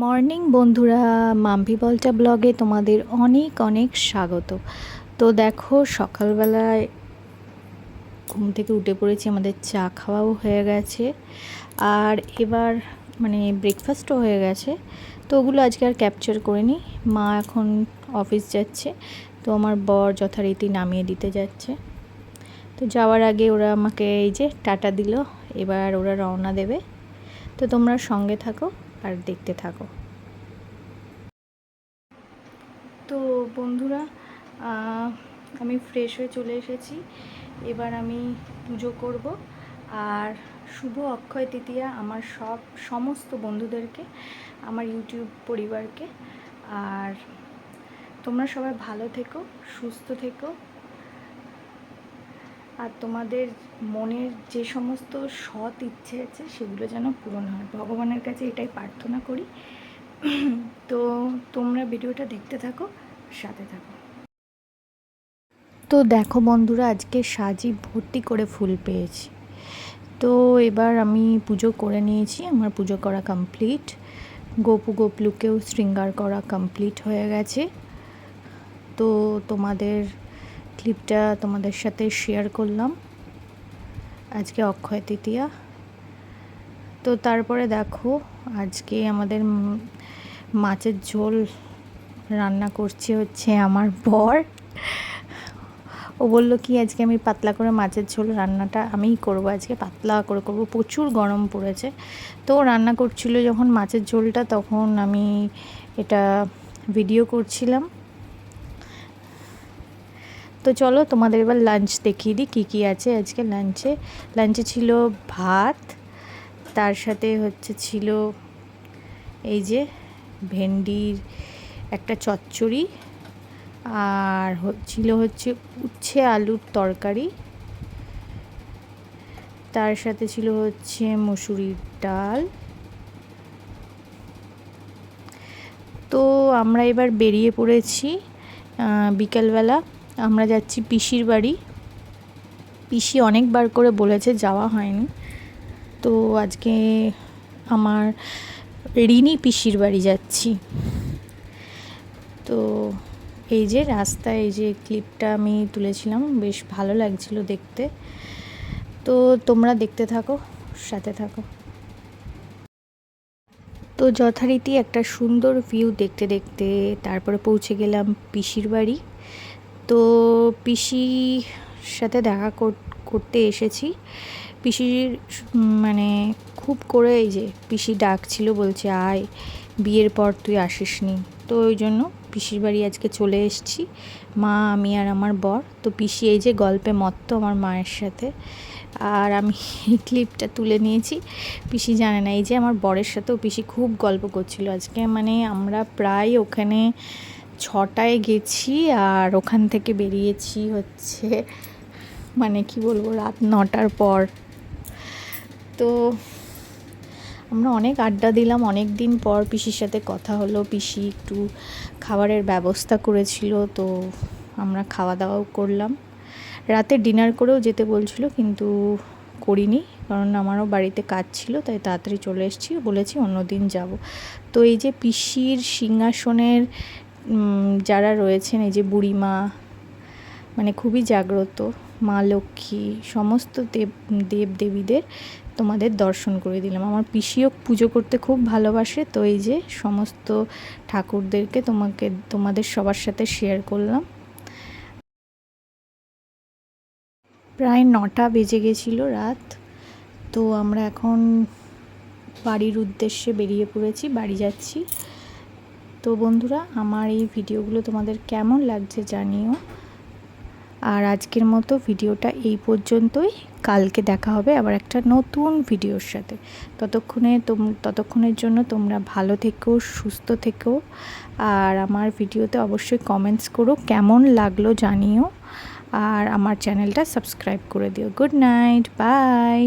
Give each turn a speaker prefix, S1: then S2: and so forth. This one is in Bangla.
S1: মর্নিং বন্ধুরা, মাম্পি বলটা ব্লগে তোমাদের অনেক অনেক স্বাগত। তো দেখো, সকালবেলায় ঘুম থেকে উঠে পড়েছি, আমাদের চা খাওয়াও হয়ে গেছে আর এবার ব্রেকফাস্টও হয়ে গেছে। তো ওগুলো আজকে আর ক্যাপচার করিনি। মা এখন অফিস যাচ্ছে, তো আমার বর যথারীতি নামিয়ে দিতে যাচ্ছে। তো যাওয়ার আগে ওরা আমাকে এই যে টাটা দিল, এবার ওরা রওনা দেবে। তো তোমরা সঙ্গে থাকো আর দেখতে থাকো। তো বন্ধুরা, আমি ফ্রেশ হয়ে চলে এসেছি। এবার আমি পুজো করব আর শুভ অক্ষয় তৃতীয়া আমার সমস্ত বন্ধুদেরকে, আমার ইউটিউব পরিবারকে। আর তোমরা সবাই ভালো থেকো, সুস্থ থেকো, আর তোমাদের মনের যে সমস্ত সৎ ইচ্ছে আছে সেগুলো যেন পূরণ হয়, ভগবানের কাছে এটাই প্রার্থনা করি। তো তোমরা ভিডিওটা দেখতে থাকো, সাথে থাকো। তো দেখো বন্ধুরা, আজকে সাজি ভর্তি করে ফুল পেয়েছি। তো এবার আমি পুজো করে নিয়েছি, আমার পুজো করা কমপ্লিট। গোপলুকেও শৃঙ্গার করা কমপ্লিট হয়ে গেছে। তো তোমাদের ক্লিপটা তোমাদের সাথে শেয়ার করলাম। আজকে অক্ষয় তৃতীয়া। তো তারপরে দেখো, আজকে আমাদের মাছের ঝোল রান্না হচ্ছে আমার বর। ও বললো কি, আজকে আমি পাতলা করে মাছের ঝোল রান্নাটা আমিই করবো, আজকে পাতলা করে করবো, প্রচুর গরম পড়েছে। তো রান্না করছিল যখন মাছের ঝোলটা, তখন আমি এটা ভিডিও করছিলাম। তো চলো তোমাদের এবার লাঞ্চ দেখিয়ে দিই কী কী আছে আজকে লাঞ্চে ছিল ভাত, তার সাথে ছিল এই যে ভেন্ডির একটা চচ্চড়ি, আর ছিল উচ্ছে আলুর তরকারি, তার সাথে ছিল মসুরির ডাল। তো আমরা এবার বেরিয়ে পড়েছি। বিকালবেলা আমরা যাচ্ছি পিসির বাড়ি। পিসি অনেকবার করে বলেছে, যাওয়া হয়নি। তো আজকে আমার রিনি পিসির বাড়ি যাচ্ছি। তো এই যে রাস্তায় এই যে ক্লিপটা আমি তুলেছিলাম, বেশ ভালো লাগছিল দেখতে। তো তোমরা দেখতে থাকো, সাথে থাকো। তো যথারীতি একটা সুন্দর ভিউ দেখতে দেখতে তারপরে পৌঁছে গেলাম পিসির বাড়ি। তো পিসির সাথে দেখা করতে এসেছি। পিসির খুব করে এই যে পিসি ডাকছিল, বলছে আয়, বিয়ের পর তুই আসিসনি। তো ওই জন্য পিসির বাড়ি আজকে চলে এসেছি, মা, আমি আর আমার বর। তো পিসি এই যে গল্পে মত্ত আমার মায়ের সাথে, আর আমি এই ক্লিপটা তুলে নিয়েছি। পিসি জানে না, এই যে আমার বরের সাথেও পিসি খুব গল্প করছিল আজকে। আমরা প্রায় ওখানে 6টায় গেছি আর ওখান থেকে বেরিয়েছি কি বলবো, রাত 9টার পর। তো আমরা অনেক আড্ডা দিলাম, অনেক দিন পর পিসির সাথে কথা হলো। পিসি একটু খাবারের ব্যবস্থা করেছিল, তো আমরা খাওয়া দাওয়াও করলাম। রাতে ডিনার করেও যেতে বলছিল, কিন্তু করিনি, কারণ আমারও বাড়িতে কাজ ছিল, তাই তাড়াতাড়ি চলে এসেছি, বলেছি অন্য দিন যাব। তো এই যে পিসির সিংহাসনের যারা রয়েছেন, এই যে বুড়িমা, খুবই জাগ্রত মা লক্ষ্মী, সমস্ত দেবদেবীদের তোমাদের দর্শন করে দিলাম। আমার পিসিও পুজো করতে খুব ভালোবাসে, তো এই যে সমস্ত ঠাকুরদেরকে তোমাদের সবার সাথে শেয়ার করলাম। প্রায় 9টা বেজে গেছিলো রাত। তো আমরা এখন বাড়ির উদ্দেশ্যে বেরিয়ে পড়েছি, বাড়ি যাচ্ছি। তো বন্ধুরা, আমার এই ভিডিওগুলো তোমাদের কেমন লাগছে জানিও। আর আজকের মতো ভিডিওটা এই পর্যন্তই। কালকে দেখা হবে আবার একটা নতুন ভিডিওর সাথে। ততক্ষণের জন্য তোমরা ভালো থেকো, সুস্থ থেকো, আর আমার ভিডিওতে অবশ্যই কমেন্টস করো কেমন লাগলো জানিও, আর আমার চ্যানেলটা সাবস্ক্রাইব করে দিও। Good night, by.